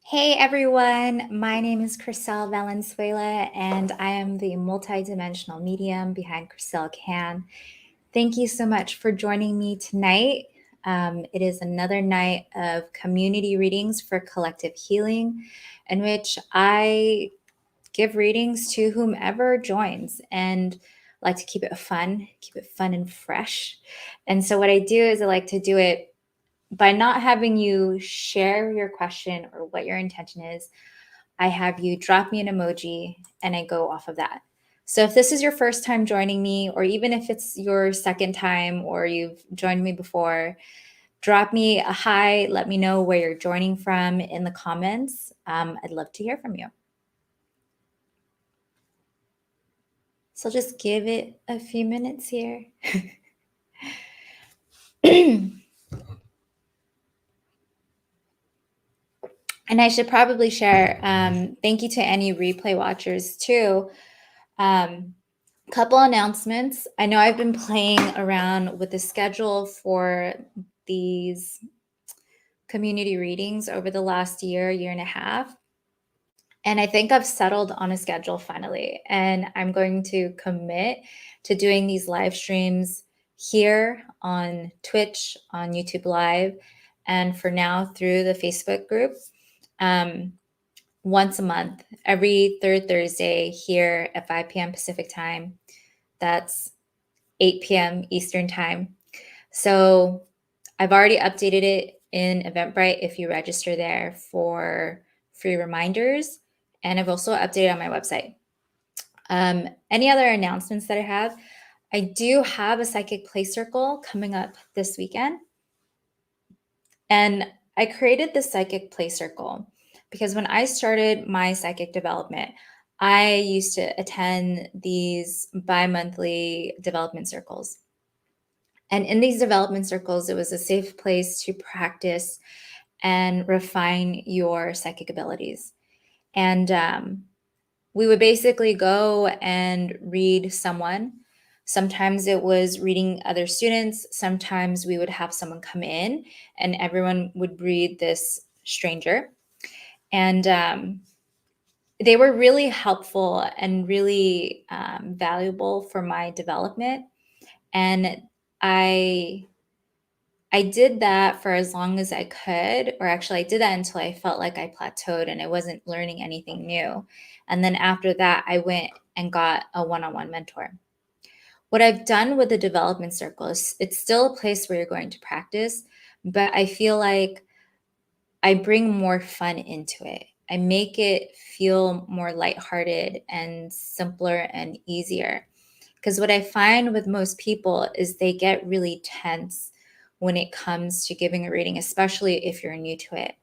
Hey everyone, my name is Krisell Valenzuela, and I am the multi-dimensional medium behind Krisell Can. Thank you so much for joining me tonight. It is another night of community readings for collective healing, in which I give readings to whomever joins and like to keep it fun and fresh. And so what I do is I like to do it by not having you share your question or what your intention is. I have you drop me an emoji and I go off of that. So if this is your first time joining me, or even if it's your second time or you've joined me before, drop me a hi. Let me know where you're joining from in the comments. I'd love to hear from you. So I'll just give it a few minutes here. And I should probably share, thank you to any replay watchers too. Couple announcements. I know I've been playing around with the schedule for these community readings over the last year and a half. And I think I've settled on a schedule finally. And I'm going to commit to doing these live streams here on Twitch, on YouTube Live, and for now through the Facebook group. Once a month, every third Thursday here at 5 p.m. Pacific time. That's 8 p.m. Eastern time. So I've already updated it in Eventbrite if you register there for free reminders. And I've also updated on my website. Any other announcements that I have? I do have a psychic play circle coming up this weekend. And I created the psychic play circle because when I started my psychic development, I used to attend these bi-monthly development circles. And in these development circles, it was a safe place to practice and refine your psychic abilities. And we would basically go and read someone. Sometimes it was reading other students. Sometimes we would have someone come in and everyone would read this stranger. And they were really helpful and really valuable for my development. And I did that for as long as I could, or actually I did that until I felt like I plateaued and I wasn't learning anything new. And then after that, I went and got a one-on-one mentor. What I've done with the development circle is it's still a place where you're going to practice, but I feel like I bring more fun into it. I make it feel more lighthearted and simpler and easier. Because what I find with most people is they get really tense when it comes to giving a reading, especially if you're new to it.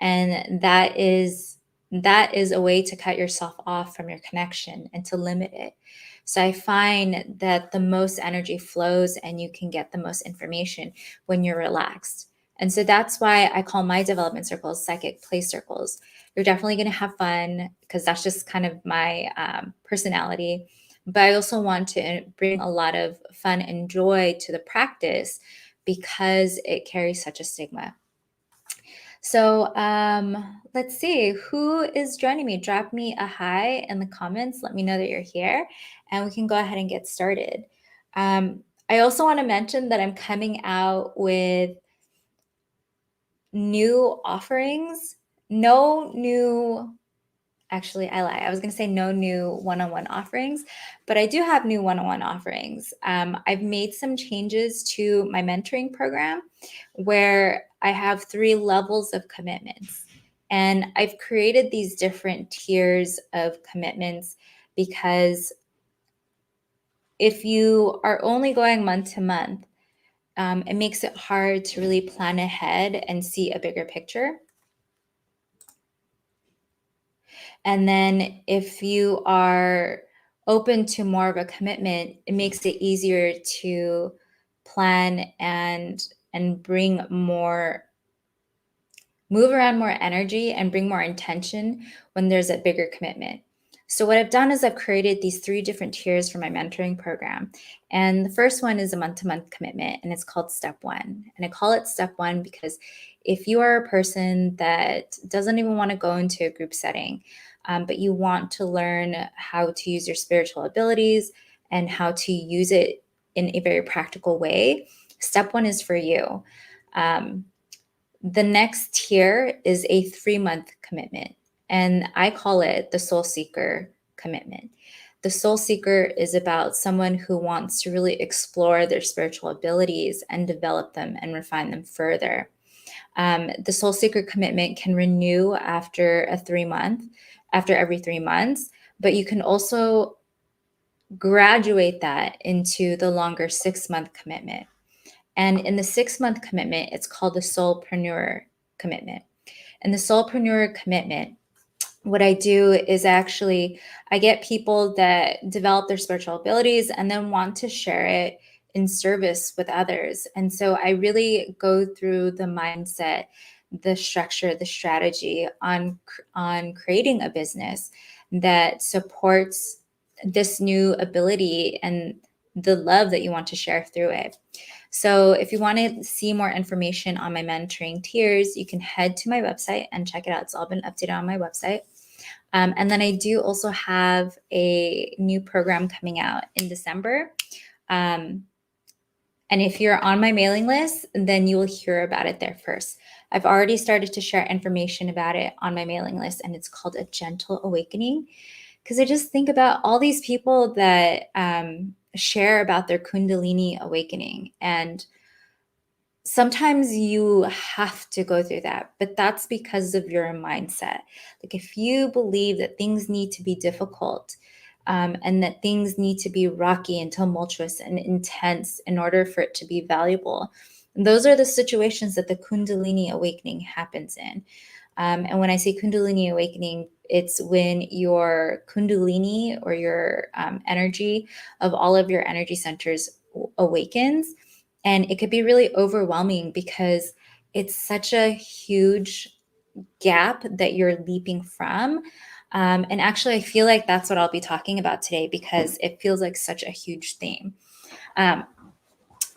And that is a way to cut yourself off from your connection and to limit it. So I find that the most energy flows and you can get the most information when you're relaxed. And so that's why I call my development circles psychic play circles. You're definitely going to have fun because that's just kind of my personality. But I also want to bring a lot of fun and joy to the practice because it carries such a stigma. So let's see who is joining me. Drop me a hi in the comments. Let me know that you're here and we can go ahead and get started. I also want to mention that I'm coming out with new offerings. Actually, I lie. I was going to say no new one-on-one offerings, but I do have new one-on-one offerings. I've made some changes to my mentoring program where I have 3 levels of commitments. And I've created these different tiers of commitments because if you are only going month to month, it makes it hard to really plan ahead and see a bigger picture. And then if you are open to more of a commitment, it makes it easier to plan and bring more, move around more energy and bring more intention when there's a bigger commitment. So what I've done is I've created these 3 different tiers for my mentoring program. And the first one is a month-to-month commitment, and it's called Step 1. And I call it Step 1 because if you are a person that doesn't even want to go into a group setting, but you want to learn how to use your spiritual abilities and how to use it in a very practical way, Step 1 is for you. The next tier is a 3-month commitment, and I call it the Soul Seeker commitment. The Soul Seeker is about someone who wants to really explore their spiritual abilities and develop them and refine them further. The Soul Seeker commitment can renew after every 3 months, but you can also graduate that into the longer 6-month commitment. And in the 6-month commitment, it's called the Soulpreneur commitment. And the Soulpreneur commitment, what I do is actually I get people that develop their spiritual abilities and then want to share it in service with others. And so I really go through the mindset, the structure, the strategy on creating a business that supports this new ability and the love that you want to share through it. So if you want to see more information on my mentoring tiers, you can head to my website and check it out. It's all been updated on my website. And then I do also have a new program coming out in December. And if you're on my mailing list, then you will hear about it there first. I've already started to share information about it on my mailing list, and it's called A Gentle Awakening. Because I just think about all these people that share about their Kundalini awakening. And sometimes you have to go through that, but that's because of your mindset. Like if you believe that things need to be difficult and that things need to be rocky and tumultuous and intense in order for it to be valuable, those are the situations that the Kundalini awakening happens in. And when I say Kundalini awakening, it's when your Kundalini or your energy of all of your energy centers awakens. And it could be really overwhelming because it's such a huge gap that you're leaping from. And actually, I feel like that's what I'll be talking about today because it feels like such a huge theme.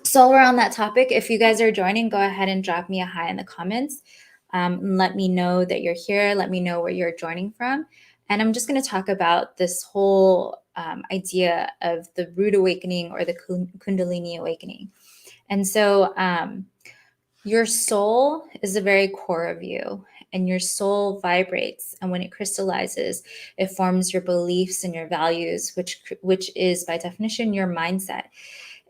So we're on that topic. If you guys are joining, go ahead and drop me a hi in the comments. Let me know that you're here. Let me know where you're joining from. And I'm just going to talk about this whole idea of the root awakening or the Kundalini awakening. And so your soul is the very core of you, and your soul vibrates. And when it crystallizes, it forms your beliefs and your values, which is by definition your mindset.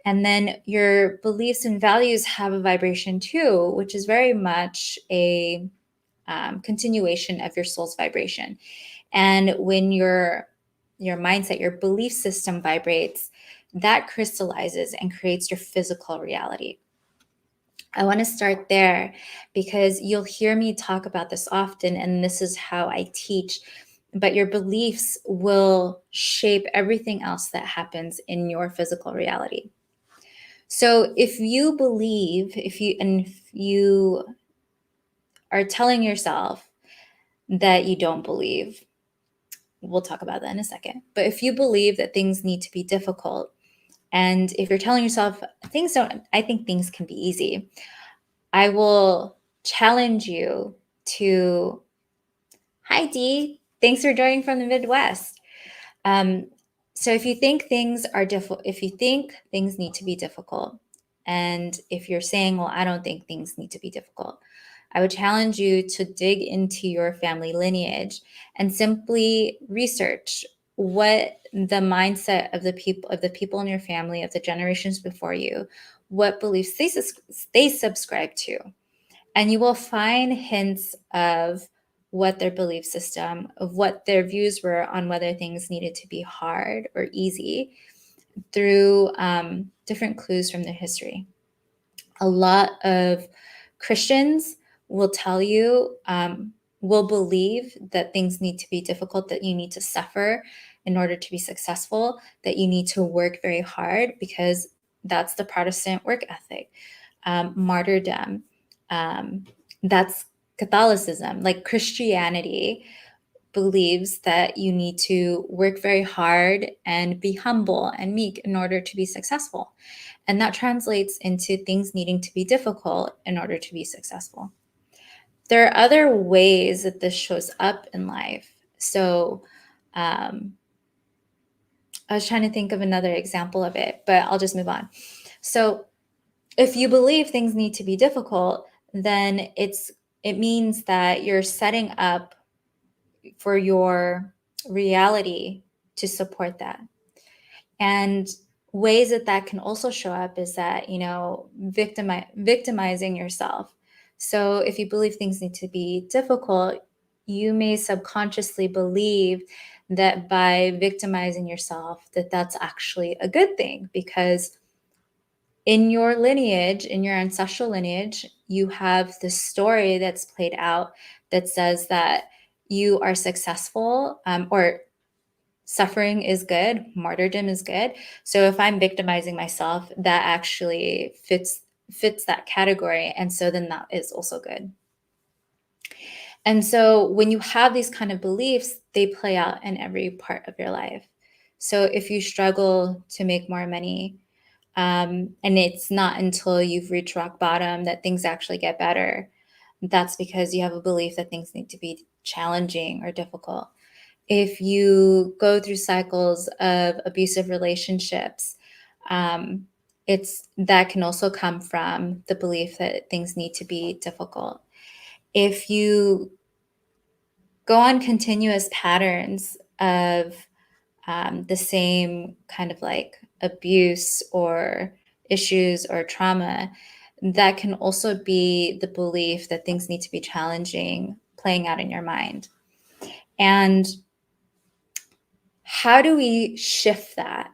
And then your beliefs and values have a vibration too, which is very much a continuation of your soul's vibration. And when your mindset, your belief system vibrates, that crystallizes and creates your physical reality. I want to start there because you'll hear me talk about this often, and this is how I teach. But your beliefs will shape everything else that happens in your physical reality. So if you believe, if you are telling yourself that you don't believe, we'll talk about that in a second. But if you believe that things need to be difficult, and if you're telling yourself I think things can be easy, I will challenge you to, hi Dee, thanks for joining from the Midwest. So if you think things are difficult, if you think things need to be difficult, and if you're saying, well, I don't think things need to be difficult, I would challenge you to dig into your family lineage and simply research what the mindset of the people in your family, of the generations before you, what beliefs they subscribe to. And you will find hints of what their belief system, of what their views were on whether things needed to be hard or easy through different clues from their history. A lot of Christians will tell you, will believe that things need to be difficult, that you need to suffer in order to be successful, that you need to work very hard because that's the Protestant work ethic. Martyrdom, that's Catholicism. Like Christianity believes that you need to work very hard and be humble and meek in order to be successful. And that translates into things needing to be difficult in order to be successful. There are other ways that this shows up in life. So I was trying to think of another example of it, but I'll just move on. So if you believe things need to be difficult, then it means that you're setting up for your reality to support that. And ways that that can also show up is that, victimizing yourself. So if you believe things need to be difficult, you may subconsciously believe that by victimizing yourself, that that's actually a good thing, because in your lineage, in your ancestral lineage, you have this story that's played out that says that you are successful, or suffering is good, martyrdom is good. So if I'm victimizing myself, that actually fits that category, and so then that is also good. And so when you have these kind of beliefs, they play out in every part of your life. So if you struggle to make more money, and it's not until you've reached rock bottom that things actually get better, that's because you have a belief that things need to be challenging or difficult. If you go through cycles of abusive relationships, it's that can also come from the belief that things need to be difficult. If you go on continuous patterns of the same kind of like abuse or issues or trauma, that can also be the belief that things need to be challenging playing out in your mind. And how do we shift that?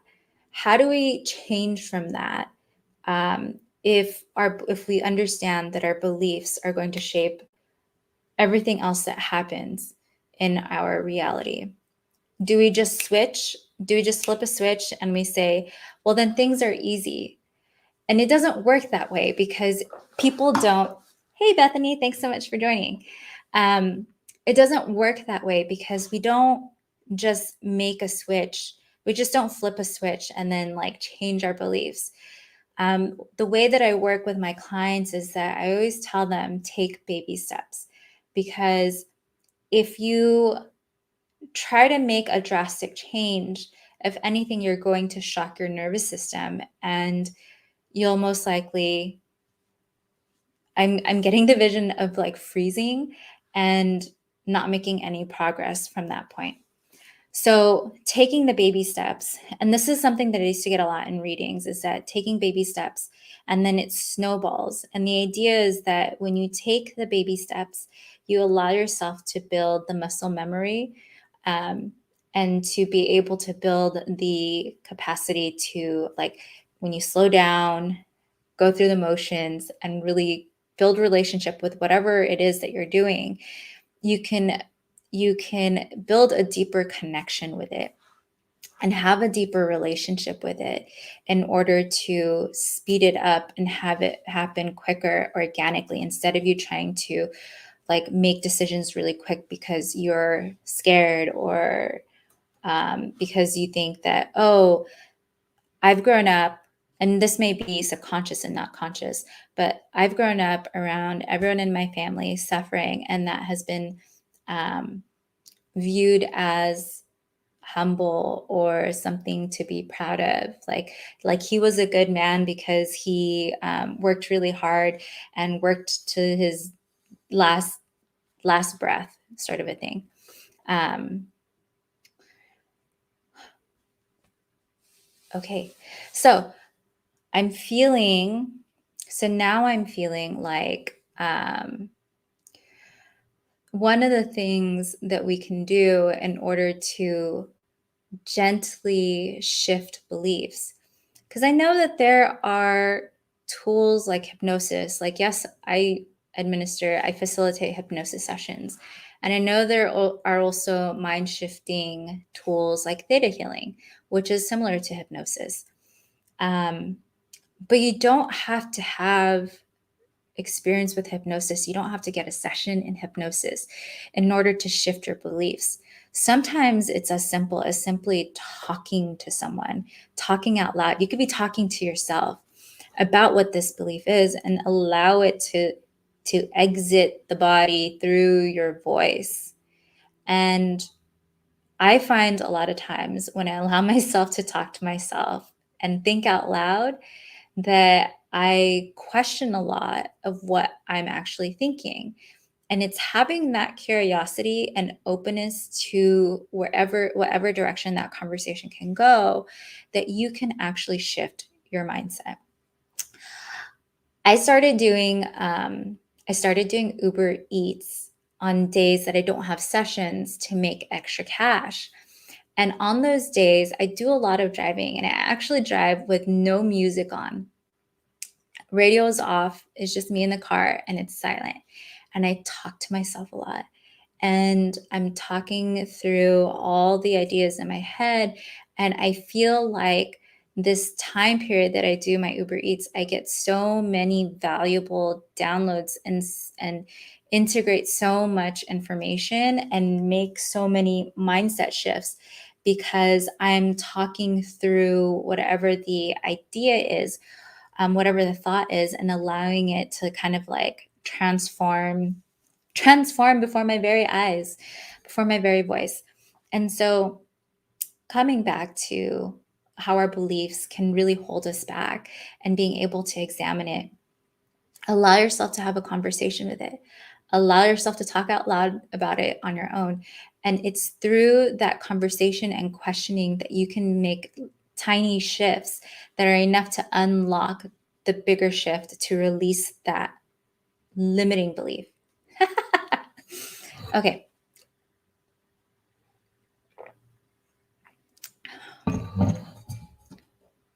How do we change from that? If we understand that our beliefs are going to shape everything else that happens in our reality, do we just switch? Do we just flip a switch and we say, well, then things are easy? And it doesn't work that way, because people don't. Hey, Bethany, thanks so much for joining. It doesn't work that way because we don't just make a switch. We just don't flip a switch and then like change our beliefs. The way that I work with my clients is that I always tell them, take baby steps, because if you try to make a drastic change, if anything, you're going to shock your nervous system, and you'll most likely, I'm getting the vision of like freezing and not making any progress from that point. So taking the baby steps, and this is something that I used to get a lot in readings, is that taking baby steps and then it snowballs. And the idea is that when you take the baby steps, you allow yourself to build the muscle memory, and to be able to build the capacity to, like, when you slow down, go through the motions and really build relationship with whatever it is that you're doing, you can build a deeper connection with it and have a deeper relationship with it in order to speed it up and have it happen quicker organically, instead of you trying to like make decisions really quick because you're scared, or because you think that, oh, I've grown up, and this may be subconscious and not conscious, but I've grown up around everyone in my family suffering, and that has been viewed as humble or something to be proud of. Like he was a good man because he worked really hard and worked to his last breath, sort of a thing. Okay, so I'm feeling, now I'm feeling like one of the things that we can do in order to gently shift beliefs, because I know that there are tools like hypnosis. Like, yes, I facilitate hypnosis sessions. And I know there are also mind shifting tools like theta healing, which is similar to hypnosis. But you don't have to have experience with hypnosis. You don't have to get a session in hypnosis in order to shift your beliefs. Sometimes it's as simple as simply talking to someone, talking out loud. You could be talking to yourself about what this belief is and allow it to exit the body through your voice. And I find a lot of times when I allow myself to talk to myself and think out loud that I question a lot of what I'm actually thinking. And it's having that curiosity and openness to whatever direction that conversation can go, that you can actually shift your mindset. I started doing Uber Eats on days that I don't have sessions to make extra cash. And on those days, I do a lot of driving, and I actually drive with no music on. Radio is off, it's just me in the car and it's silent. And I talk to myself a lot. And I'm talking through all the ideas in my head. And I feel like this time period that I do my Uber Eats, I get so many valuable downloads and integrate so much information and make so many mindset shifts because I'm talking through whatever the idea is, whatever the thought is, and allowing it to kind of like transform before my very eyes, before my very voice. And so coming back to how our beliefs can really hold us back and being able to examine it, allow yourself to have a conversation with it, allow yourself to talk out loud about it on your own. And it's through that conversation and questioning that you can make tiny shifts that are enough to unlock the bigger shift to release that limiting belief. Okay.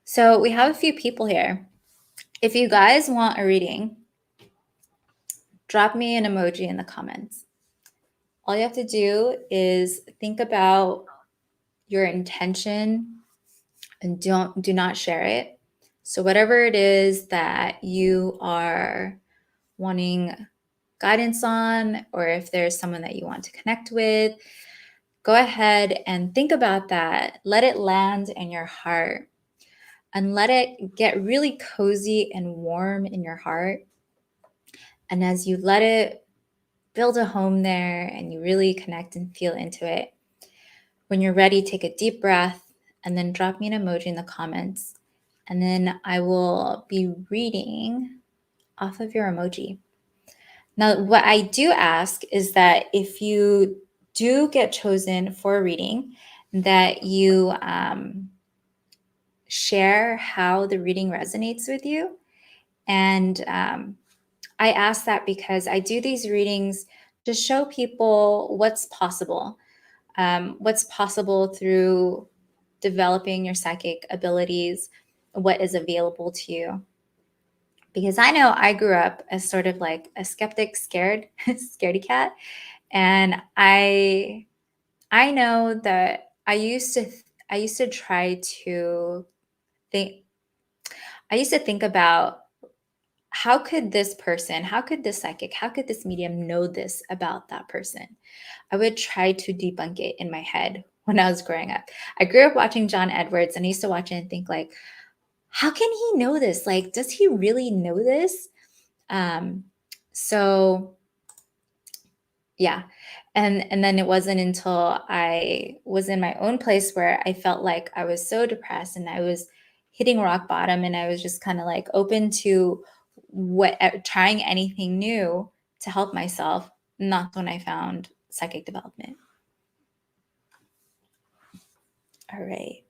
So we have a few people here. If you guys want a reading, drop me an emoji in the comments. All you have to do is think about your intention and do not share it. So whatever it is that you are wanting guidance on, or if there's someone that you want to connect with, go ahead and think about that. Let it land in your heart and let it get really cozy and warm in your heart. And as you let it build a home there and you really connect and feel into it, when you're ready, take a deep breath and then drop me an emoji in the comments. And then I will be reading off of your emoji. Now, what I do ask is that if you do get chosen for a reading, that you share how the reading resonates with you. And I ask that because I do these readings to show people what's possible through developing your psychic abilities, what is available to you. Because I know I grew up as sort of like a skeptic, scaredy cat. And I know that I used to try to think, I used to think about how could this person, how could this psychic, how could this medium know this about that person? I would try to debunk it in my head when I was growing up. I grew up watching John Edwards and I used to watch it and think like, how can he know this? Like, does he really know this? So yeah. And then it wasn't until I was in my own place where I felt like I was so depressed and I was hitting rock bottom and I was just kind of like open to trying anything new to help myself. And that's when I found psychic development. All right.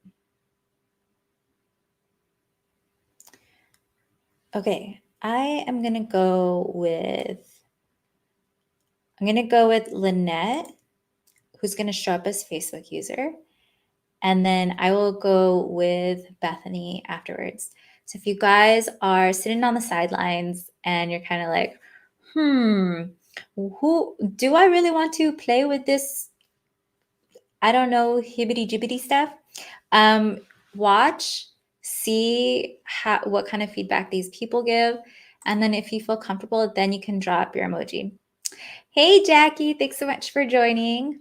Okay, I'm gonna go with Lynette, who's gonna show up as Facebook user. And then I will go with Bethany afterwards. So if you guys are sitting on the sidelines and you're kind of like, who do I really want to play with this? I don't know, hibbity jibbity stuff. Watch, see what kind of feedback these people give. And then if you feel comfortable, then you can drop your emoji. Hey, Jackie, thanks so much for joining.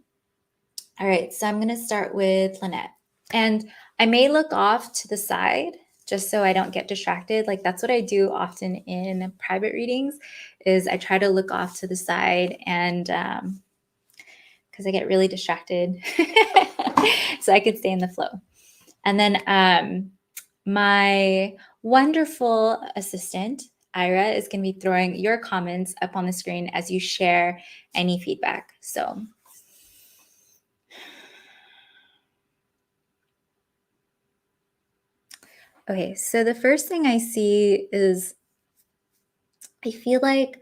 All right, so I'm going to start with Lynette. And I may look off to the side just so I don't get distracted. Like that's what I do often in private readings is I try to look off to the side and because I get really distracted so I could stay in the flow. And then my wonderful assistant, Ira, is going to be throwing your comments up on the screen as you share any feedback. So okay, so the first thing I see is I feel like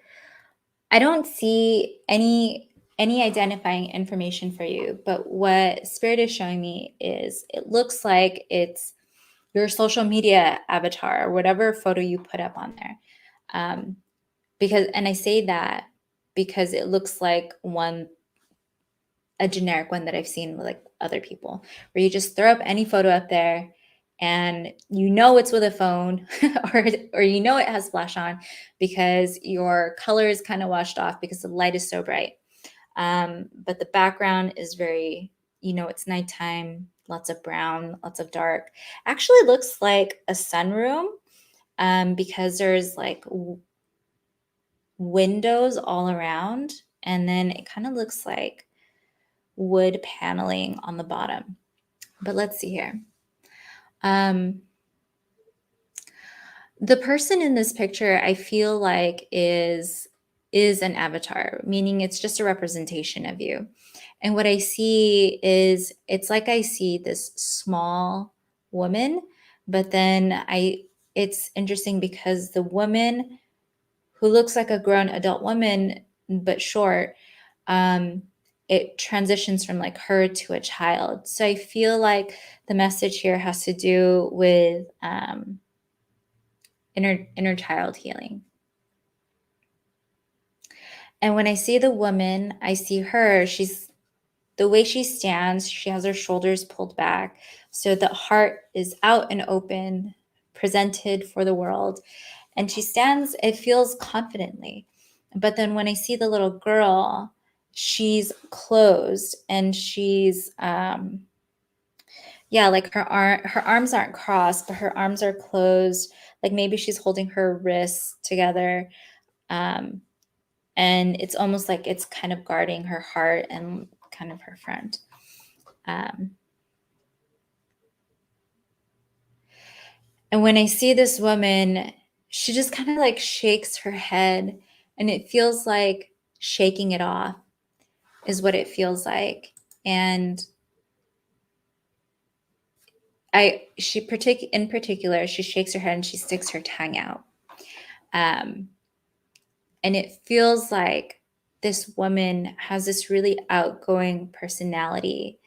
I don't see any identifying information for you, but what Spirit is showing me is it looks like it's your social media avatar or whatever photo you put up on there. Because, and I say that because it looks like a generic one that I've seen with like other people, where you just throw up any photo up there and you know it's with a phone or you know it has flash on because your color is kind of washed off because the light is so bright. But the background is very, you know, it's nighttime, lots of brown, lots of dark. Actually looks like a sunroom because there's like windows all around. And then it kind of looks like wood paneling on the bottom. But let's see here. The person in this picture, I feel like is an avatar, meaning it's just a representation of you. And what I see is it's like I see this small woman, but then it's interesting because the woman who looks like a grown adult woman but short, it transitions from like her to a child. So I feel like the message here has to do with inner child healing. And when I see the woman, I see her, she's the way she stands, she has her shoulders pulled back. So the heart is out and open, presented for the world. And she stands, it feels confidently. But then when I see the little girl, she's closed and she's like her arms aren't crossed, but her arms are closed. Like maybe she's holding her wrists together. And it's almost like it's kind of guarding her heart and kind of her front. And when I see this woman, she just kind of like shakes her head and it feels like shaking it off is what it feels like. And in particular, she shakes her head and she sticks her tongue out. And it feels like this woman has this really outgoing personality.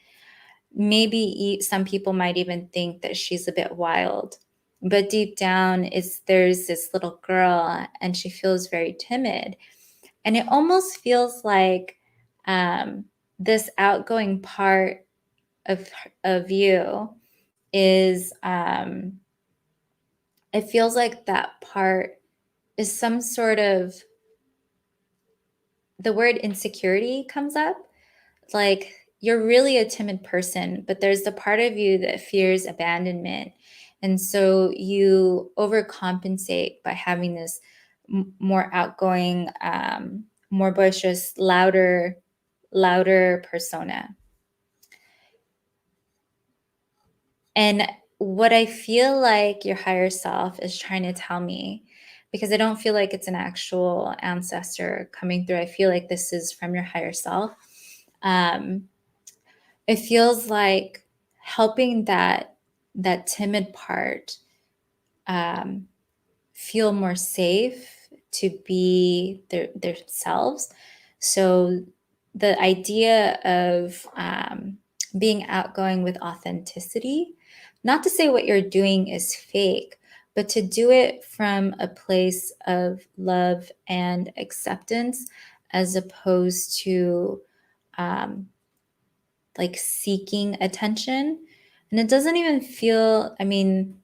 Maybe some people might even think that she's a bit wild, but deep down there's this little girl and she feels very timid. And it almost feels like this outgoing part of you is it feels like that part is some sort of, the word insecurity comes up. Like you're really a timid person, but there's the part of you that fears abandonment. And so you overcompensate by having this more outgoing, more boisterous, louder persona. And what I feel like your higher self is trying to tell me, because I don't feel like it's an actual ancestor coming through, I feel like this is from your higher self. It feels like helping that timid part feel more safe to be themselves. So the idea of being outgoing with authenticity, not to say what you're doing is fake, but to do it from a place of love and acceptance as opposed to like seeking attention. And it doesn't even feel, I mean,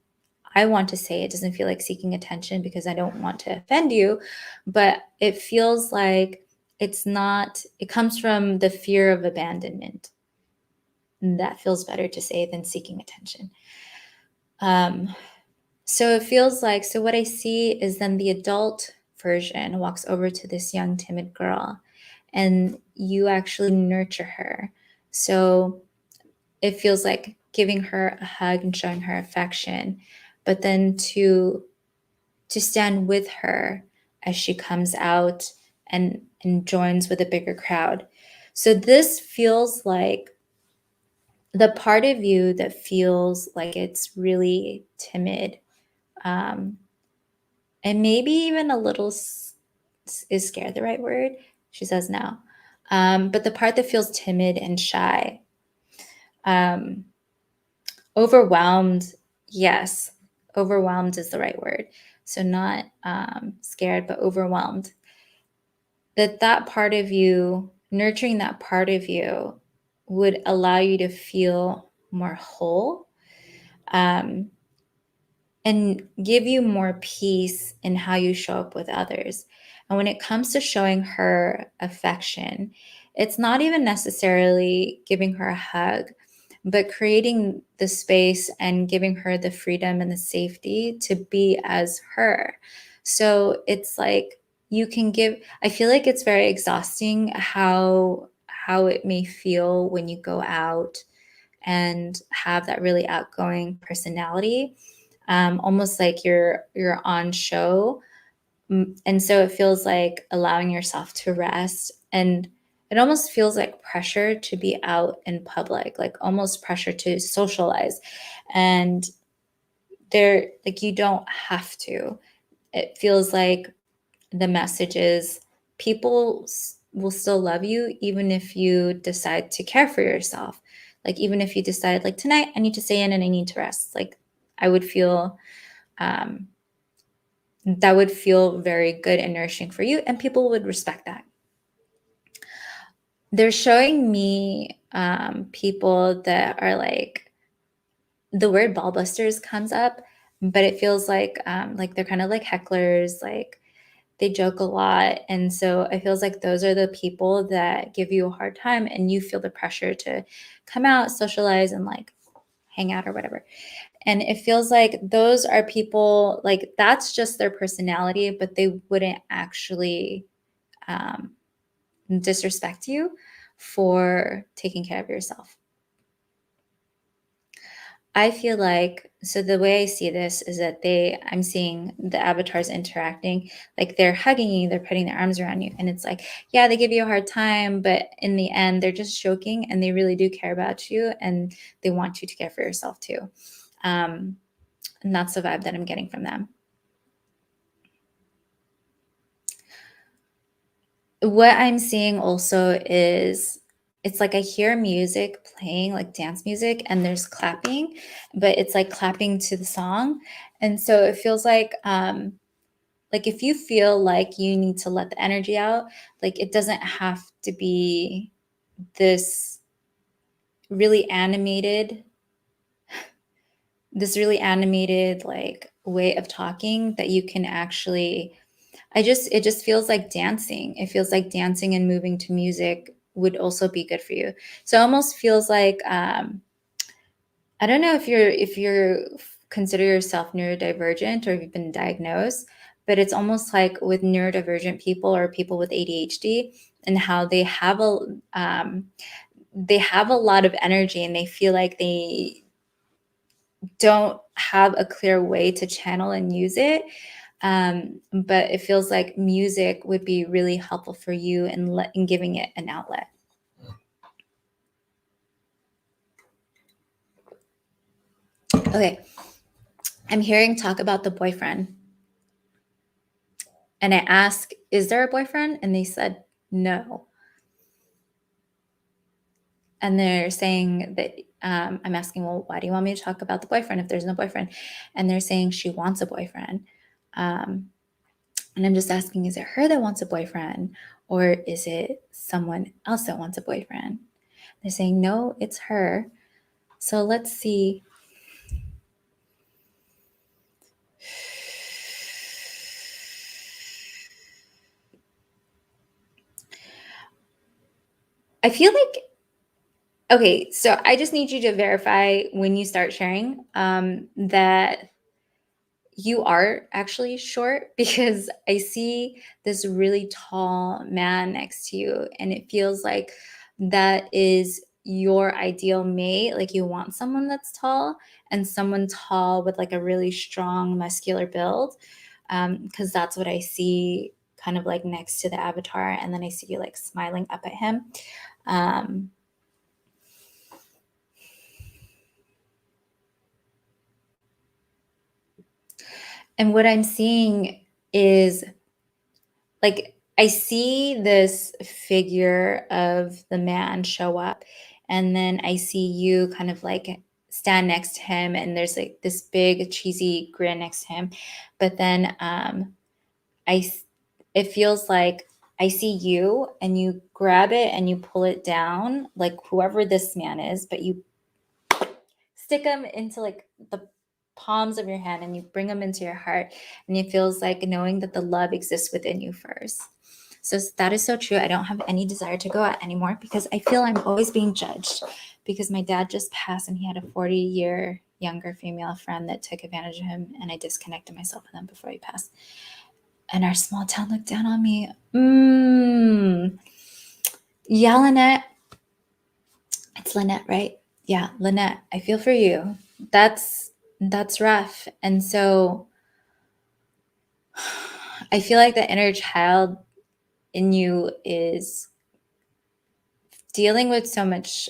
I want to say it doesn't feel like seeking attention because I don't want to offend you, but it feels like it comes from the fear of abandonment. that feels better to say than seeking attention. So it feels like, so what I see is then the adult version walks over to this young, timid girl, and you actually nurture her. So it feels like giving her a hug and showing her affection, but then to stand with her as she comes out and joins with a bigger crowd. So this feels like the part of you that feels like it's really timid, um, and maybe even a little is scared the right word? She says no. But the part that feels timid and shy, um, overwhelmed, yes, overwhelmed is the right word. So not scared, but overwhelmed. That part of you, nurturing that part of you, would allow you to feel more whole, um, and give you more peace in how you show up with others. And when it comes to showing her affection, it's not even necessarily giving her a hug, but creating the space and giving her the freedom and the safety to be as her. So it's like you can give, I feel like it's very exhausting how it may feel when you go out and have that really outgoing personality, almost like you're on show. And so it feels like allowing yourself to rest, and it almost feels like pressure to be out in public, like almost pressure to socialize. And there, like, you don't have to. It feels like the message is people will still love you even if you decide to care for yourself. Like, even if you decide, like, tonight I need to stay in and I need to rest, like, I would feel, um, that would feel very good and nourishing for you, and people would respect that. They're showing me people that are like, the word ball busters comes up, but it feels like they're kind of like hecklers, like they joke a lot. And so it feels like those are the people that give you a hard time and you feel the pressure to come out, socialize, and like hang out or whatever. And it feels like those are people, like that's just their personality, but they wouldn't actually um, disrespect you for taking care of yourself. I feel like, so the way I see this is that I'm seeing the avatars interacting, like they're hugging you, they're putting their arms around you. And it's like, yeah, they give you a hard time, but in the end, they're just joking and they really do care about you and they want you to care for yourself too. And that's the vibe that I'm getting from them. What I'm seeing also is, it's like I hear music playing, like dance music, and there's clapping, but it's like clapping to the song. And so it feels like if you feel like you need to let the energy out, like it doesn't have to be this really animated, like way of talking that you can actually, it just feels like dancing. It feels like dancing and moving to music would also be good for you. So it almost feels like, I don't know if you're consider yourself neurodivergent or if you've been diagnosed, but it's almost like with neurodivergent people or people with ADHD, and how they have a lot of energy and they feel like they don't have a clear way to channel and use it. But it feels like music would be really helpful for you in giving it an outlet. Okay, I'm hearing talk about the boyfriend. And I ask, is there a boyfriend? And they said, no. And they're saying that, I'm asking, well, why do you want me to talk about the boyfriend if there's no boyfriend? And they're saying she wants a boyfriend. And I'm just asking, is it her that wants a boyfriend? Or is it someone else that wants a boyfriend? They're saying, no, it's her. So let's see. I feel like Okay, so I just need you to verify when you start sharing that you are actually short, because I see this really tall man next to you, and it feels like that is your ideal mate. Like you want someone that's tall, and someone tall with like a really strong muscular build, because that's what I see kind of like next to the avatar, and then I see you like smiling up at him. Um, and what I'm seeing is like I see this figure of the man show up, and then I see you kind of like stand next to him, and there's like this big cheesy grin next to him. But then I s- it feels like I see you and you grab it and you pull it down, like whoever this man is, but you stick them into like the palms of your hand and you bring them into your heart, and it feels like knowing that the love exists within you first. So that is so true. I don't have any desire to go out anymore because I feel I'm always being judged, because my dad just passed and he had a 40-year younger female friend that took advantage of him, and I disconnected myself from them before he passed. And our small town looked down on me. Yeah, Lynette. It's Lynette, right? Yeah, Lynette, I feel for you. That's rough. And so I feel like the inner child in you is dealing with so much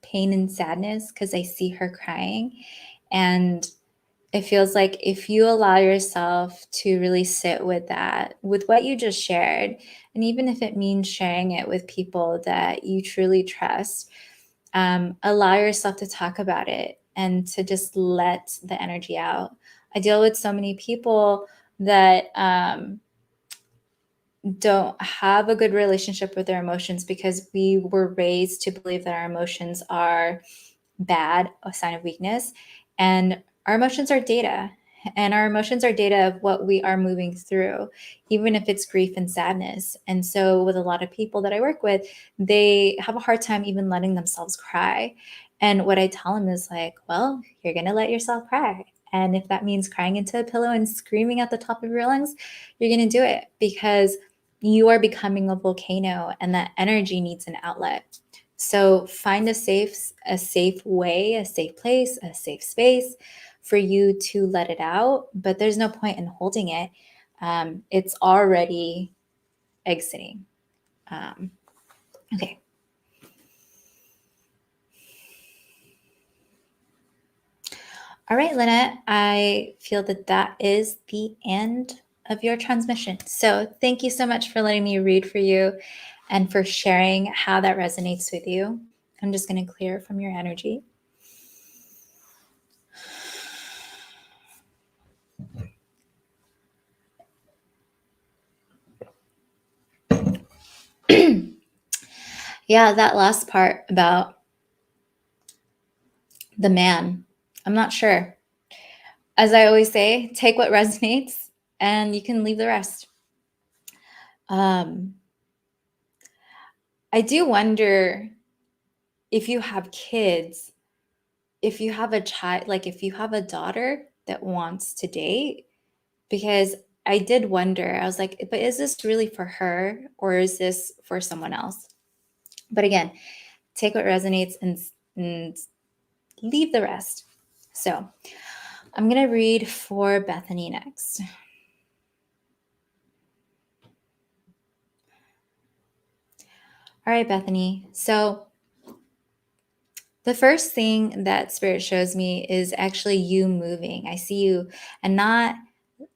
pain and sadness, because I see her crying. And it feels like if you allow yourself to really sit with that, with what you just shared, and even if it means sharing it with people that you truly trust, allow yourself to talk about it and to just let the energy out. I deal with so many people that don't have a good relationship with their emotions, because we were raised to believe that our emotions are bad, a sign of weakness. And our emotions are data. And our emotions are data of what we are moving through, even if it's grief and sadness. And so, with a lot of people that I work with, they have a hard time even letting themselves cry. And what I tell them is like, well, you're going to let yourself cry. And if that means crying into a pillow and screaming at the top of your lungs, you're going to do it, because you are becoming a volcano and that energy needs an outlet. So find a safe way, a safe place, a safe space for you to let it out. But there's no point in holding it. It's already exiting. Um, okay. All right, Lynette, I feel that that is the end of your transmission. So thank you so much for letting me read for you and for sharing how that resonates with you. I'm just going to clear from your energy. Yeah, that last part about the man, I'm not sure. As I always say, take what resonates and you can leave the rest. Um, I do wonder if you have kids, if you have a child, like if you have a daughter that wants to date, because I did wonder, I was like, but is this really for her or is this for someone else? But again, take what resonates and leave the rest. So I'm going to read for Bethany next. All right, Bethany. So the first thing that Spirit shows me is actually you moving. I see you, and not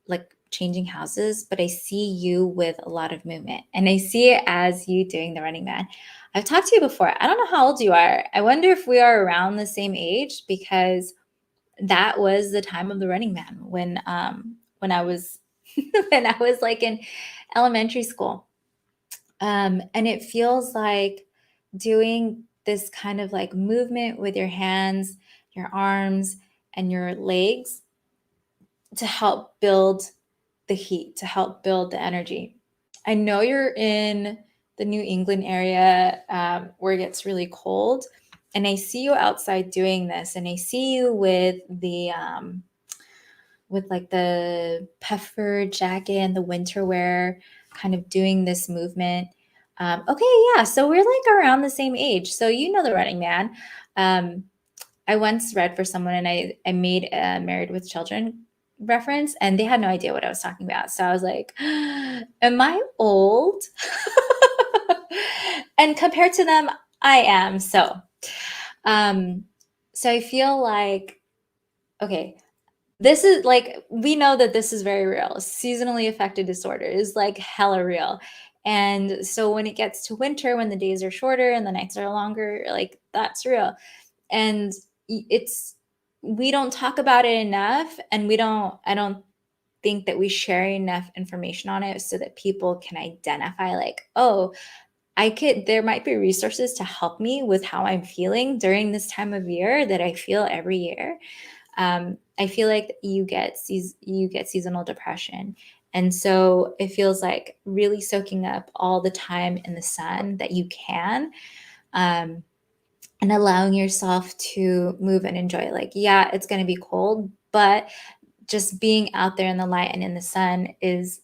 like changing houses, but I see you with a lot of movement. And I see it as you doing the Running Man. I've talked to you before. I don't know how old you are. I wonder if we are around the same age, because that was the time of the Running Man when I was when I was like in elementary school. And it feels like doing this kind of like movement with your hands, your arms, and your legs to help build the heat, to help build the energy. I know you're in the New England area where it gets really cold. And I see you outside doing this, and I see you with like the puffer jacket and the winter wear, kind of doing this movement. Okay, yeah, so we're like around the same age. So you know the Running Man. I once read for someone, and I made a Married with Children reference, and they had no idea what I was talking about. So I was like, am I old? And compared to them, I am. Um, so I feel like, okay, this is like, we know that this is very real. Seasonally affected disorder is like hella real. And so when it gets to winter, when the days are shorter and the nights are longer, like that's real. And it's, we don't talk about it enough. And I don't think that we share enough information on it so that people can identify, like, oh, there might be resources to help me with how I'm feeling during this time of year that I feel every year. I feel like you get seasonal depression. And so it feels like really soaking up all the time in the sun that you can, um, and allowing yourself to move and enjoy. Like, yeah, it's going to be cold, but just being out there in the light and in the sun is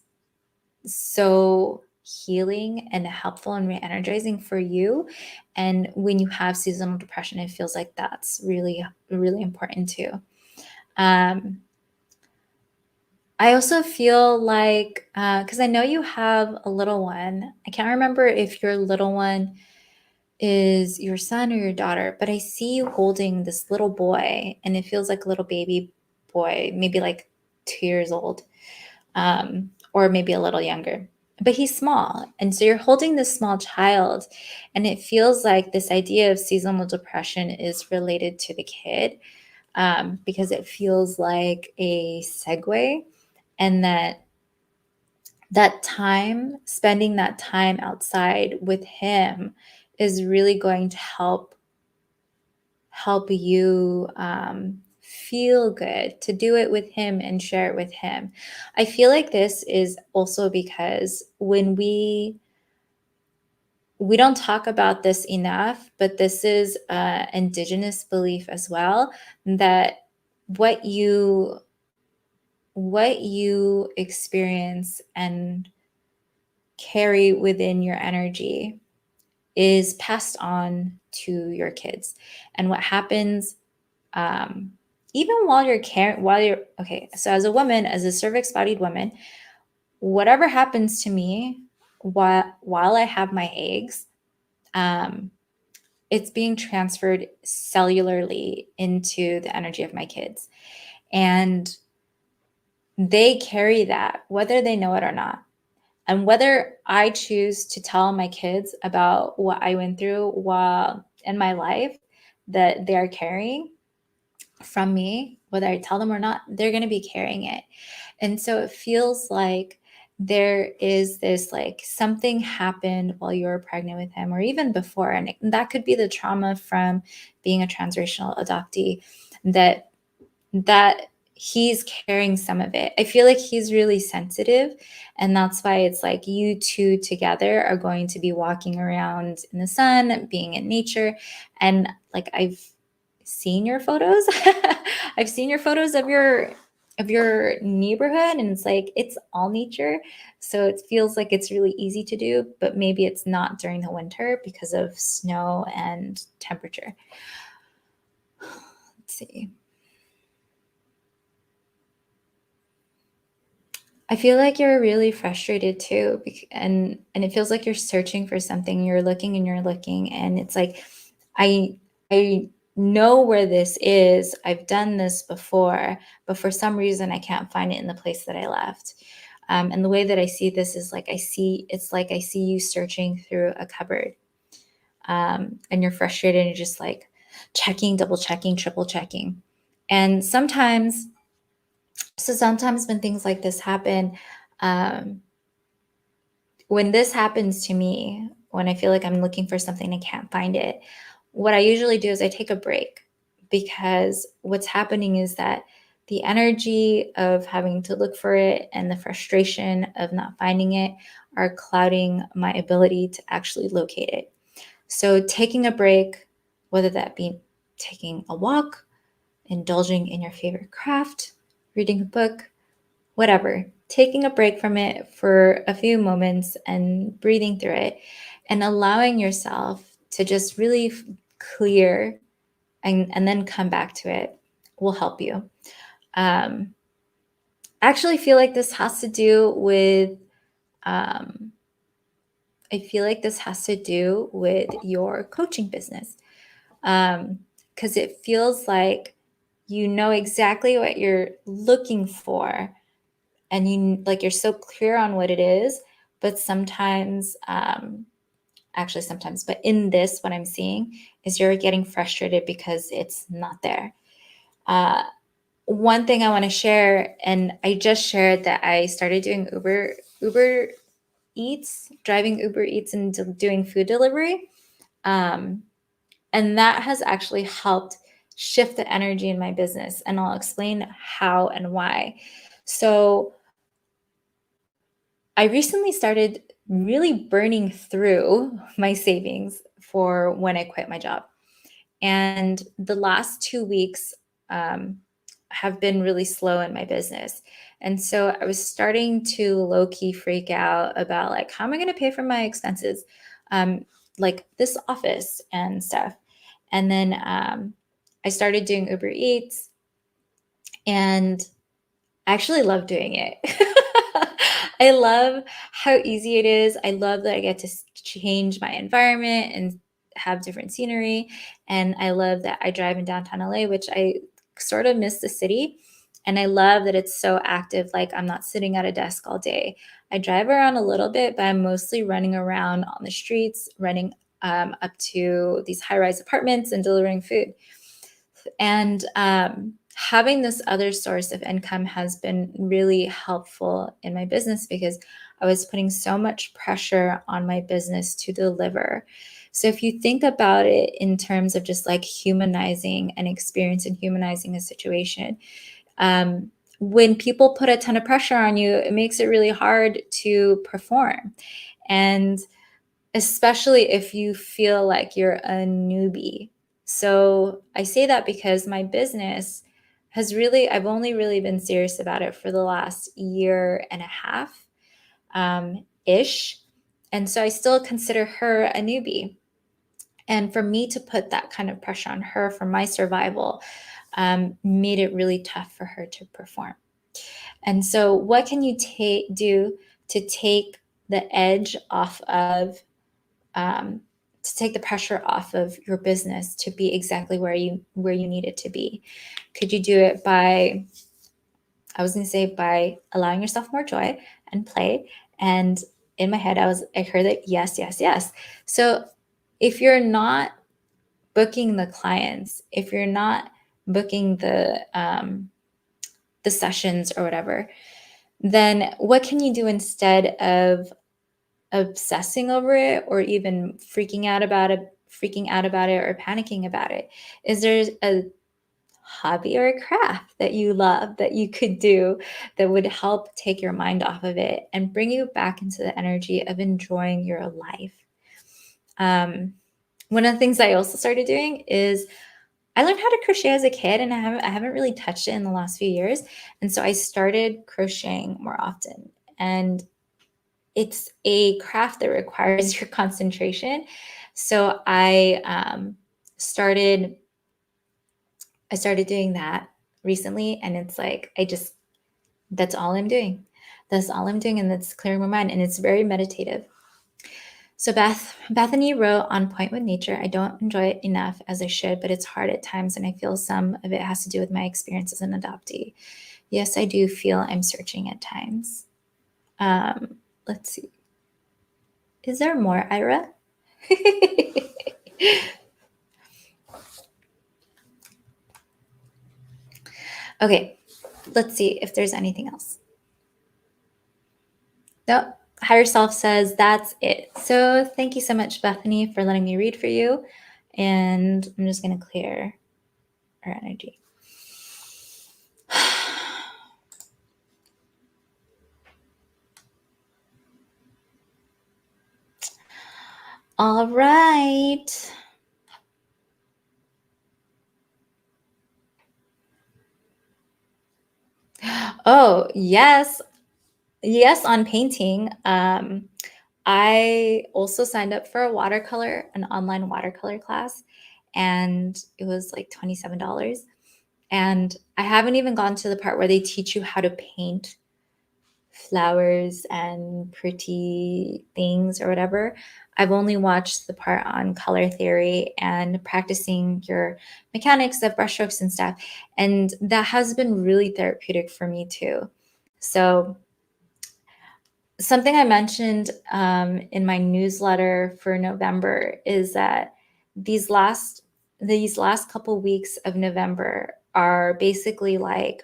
so healing and helpful and re-energizing for you. And when you have seasonal depression, it feels like that's really, really important too. I also feel like, because I know you have a little one, I can't remember if your little one is your son or your daughter, but I see you holding this little boy, and it feels like a little baby boy, maybe like 2 years old, or maybe a little younger. But he's small. And so you're holding this small child, and it feels like this idea of seasonal depression is related to the kid, because it feels like a segue, and that time, spending that time outside with him is really going to help you feel good, to do it with him and share it with him. I feel like this is also because when we don't talk about this enough, but this is indigenous belief as well, that what you experience and carry within your energy is passed on to your kids. And what happens, even while you're okay, so as a woman, as a cervix bodied woman, whatever happens to me while I have my eggs, um, it's being transferred cellularly into the energy of my kids. And they carry that, whether they know it or not. And whether I choose to tell my kids about what I went through while in my life that they are carrying from me, whether I tell them or not, they're going to be carrying it. And so it feels like there is this, like, something happened while you were pregnant with him, or even before. And that could be the trauma from being a transracial adoptee, that he's carrying some of it. I feel like he's really sensitive, and that's why it's like you two together are going to be walking around in the sun, being in nature. And like, I've seen your photos. I've seen your photos of your neighborhood, and it's like it's all nature. So it feels like it's really easy to do, but maybe it's not during the winter because of snow and temperature. Let's see. I feel like you're really frustrated too, and it feels like you're searching for something. You're looking and you're looking, and it's like, I know where this is. I've done this before, but for some reason I can't find it in the place that I left. And the way that I see this is like, I see you searching through a cupboard, and you're frustrated, and you're just like checking, double checking, triple checking, and sometimes when things like this happen, um, when this happens to me, when I feel like I'm looking for something and can't find it, what I usually do is I take a break, because what's happening is that the energy of having to look for it and the frustration of not finding it are clouding my ability to actually locate it. So taking a break, whether that be taking a walk, indulging in your favorite craft, reading a book, whatever, taking a break from it for a few moments and breathing through it and allowing yourself to just really clear and then come back to it will help you. I actually feel like this has to do with I feel like this has to do with your coaching business, because it feels like you know exactly what you're looking for, and you're so clear on what it is. But sometimes, actually sometimes, but in this, what I'm seeing is you're getting frustrated because it's not there. One thing I want to share, and I just shared that I started doing Uber Eats, driving Uber Eats and doing food delivery. Um, and that has actually helped shift the energy in my business. And I'll explain how and why. So I recently started really burning through my savings for when I quit my job. And the last 2 weeks um, have been really slow in my business. And so I was starting to low key freak out about like, how am I going to pay for my expenses? Like this office and stuff. And then I started doing Uber Eats, and I actually love doing it. I love how easy it is. I love that I get to change my environment and have different scenery. And I love that I drive in downtown LA, which I sort of miss the city. And I love that it's so active. Like I'm not sitting at a desk all day. I drive around a little bit, but I'm mostly running around on the streets, running up to these high rise apartments and delivering food. And having this other source of income has been really helpful in my business because I was putting so much pressure on my business to deliver. So if you think about it in terms of just like humanizing an experience and humanizing a situation, when people put a ton of pressure on you, it makes it really hard to perform. And especially if you feel like you're a newbie. So I say that because my business has really, I've only really been serious about it for the last year and a half ish. And so I still consider her a newbie. And for me to put that kind of pressure on her for my survival made it really tough for her to perform. And so, what can you do to take the edge off of to take the pressure off of your business to be exactly where you need it to be? Could you do it by, I was going to say, by allowing yourself more joy and play? And in my head, I heard that yes, yes, yes. So if you're not booking the clients, if you're not booking the sessions or whatever, then what can you do instead of obsessing over it or even freaking out about it or panicking about it? Is there a hobby or a craft that you love that you could do that would help take your mind off of it and bring you back into the energy of enjoying your life? One of the things I also started doing is I learned how to crochet as a kid, and I haven't really touched it in the last few years. And so I started crocheting more often. And it's a craft that requires your concentration. So started I started doing that recently, and it's like that's all I'm doing. That's all I'm doing, and that's clearing my mind, and it's very meditative. So Bethany wrote, "On point with nature. I don't enjoy it enough as I should, but it's hard at times, and I feel some of it has to do with my experience as an adoptee. Yes, I do feel I'm searching at times." Let's see. Is there more, Ira? Okay, let's see if there's anything else. No, higher self says that's it. So thank you so much, Bethany, for letting me read for you. And I'm just going to clear our energy. All right. Oh, yes. Yes, on painting. I also signed up for an online watercolor class, and it was like $27. And I haven't even gone to the part where they teach you how to paint flowers and pretty things or whatever. I've only watched the part on color theory and practicing your mechanics of brushstrokes and stuff. And that has been really therapeutic for me too. So, something I mentioned in my newsletter for November is that these last these last couple weeks of November are basically like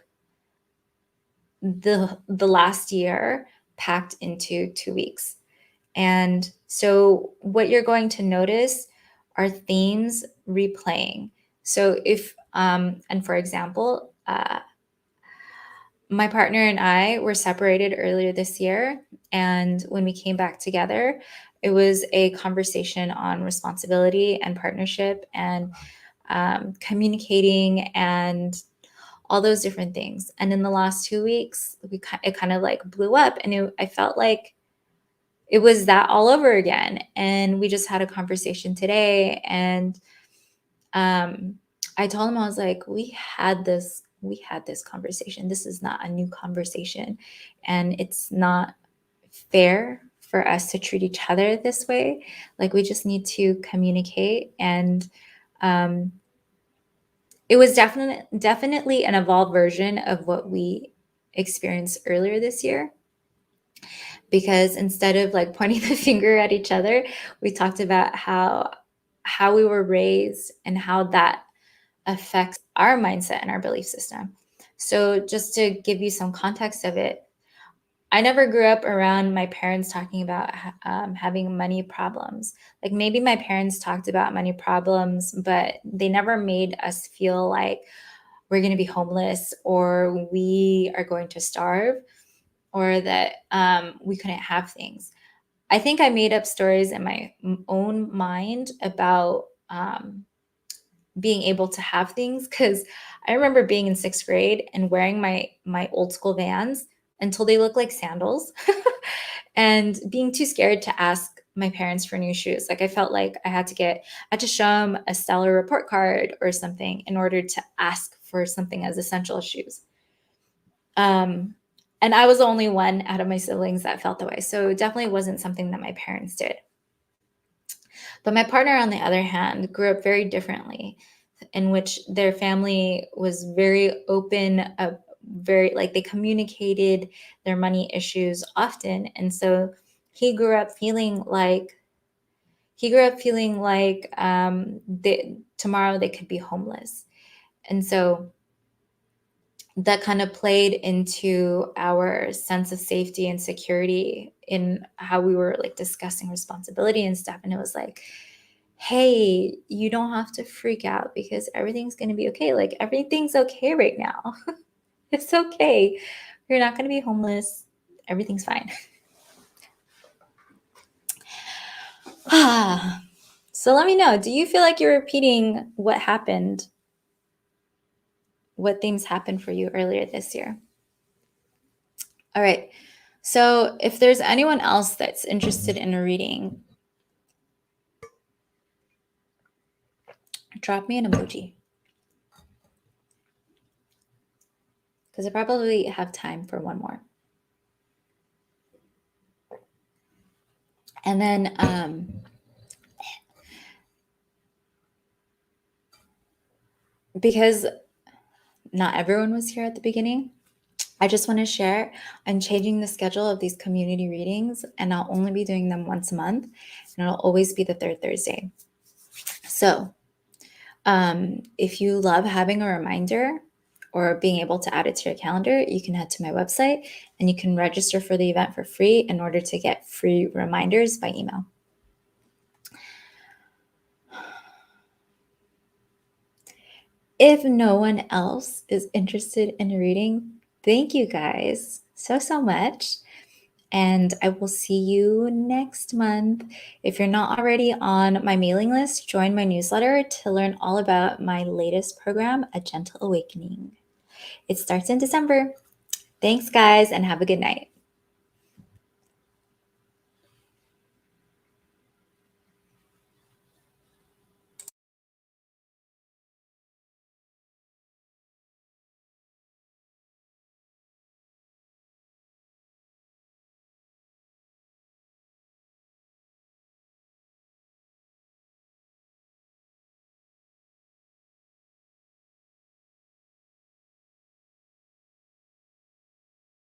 the last year packed into 2 weeks. And so what you're going to notice are themes replaying. So if and for example, my partner and I were separated earlier this year, and when we came back together, it was a conversation on responsibility and partnership and communicating and all those different things. And in the last 2 weeks, it kind of like blew up, and I felt like it was that all over again. And we just had a conversation today, and um, I told him, I was like, we had this conversation. This is not a new conversation, and it's not fair for us to treat each other this way. Like, we just need to communicate. And um, it was definitely an evolved version of what we experienced earlier this year, because instead of like pointing the finger at each other, we talked about how we were raised and how that affects our mindset and our belief system. So just to give you some context of it, I never grew up around my parents talking about having money problems. Like, maybe my parents talked about money problems, but they never made us feel like we're going to be homeless or we are going to starve or that we couldn't have things. I think I made up stories in my own mind about being able to have things, because I remember being in sixth grade and wearing my old school Vans until they look like sandals, and being too scared to ask my parents for new shoes. Like, I felt like I had to show them a stellar report card or something in order to ask for something as essential as shoes. Um, and I was the only one out of my siblings that felt that way. So it definitely wasn't something that my parents did. But my partner, on the other hand, grew up very differently, in which their family was very open, very like they communicated their money issues often. And so he grew up feeling like tomorrow they could be homeless. And so that kind of played into our sense of safety and security in how we were like discussing responsibility and stuff. And it was like, hey, you don't have to freak out because everything's going to be okay. Like, everything's okay right now. It's okay. You're not going to be homeless. Everything's fine. So let me know. Do you feel like you're repeating what things happened for you earlier this year? All right. So if there's anyone else that's interested in a reading, drop me an emoji, because I probably have time for one more. And then because not everyone was here at the beginning, I just want to share, I'm changing the schedule of these community readings, and I'll only be doing them once a month, and it'll always be the third Thursday. So if you love having a reminder or being able to add it to your calendar, you can head to my website and you can register for the event for free in order to get free reminders by email. If no one else is interested in reading, thank you guys so much. And I will see you next month. If you're not already on my mailing list, join my newsletter to learn all about my latest program, A Gentle Awakening. It starts in December. Thanks, guys, and have a good night.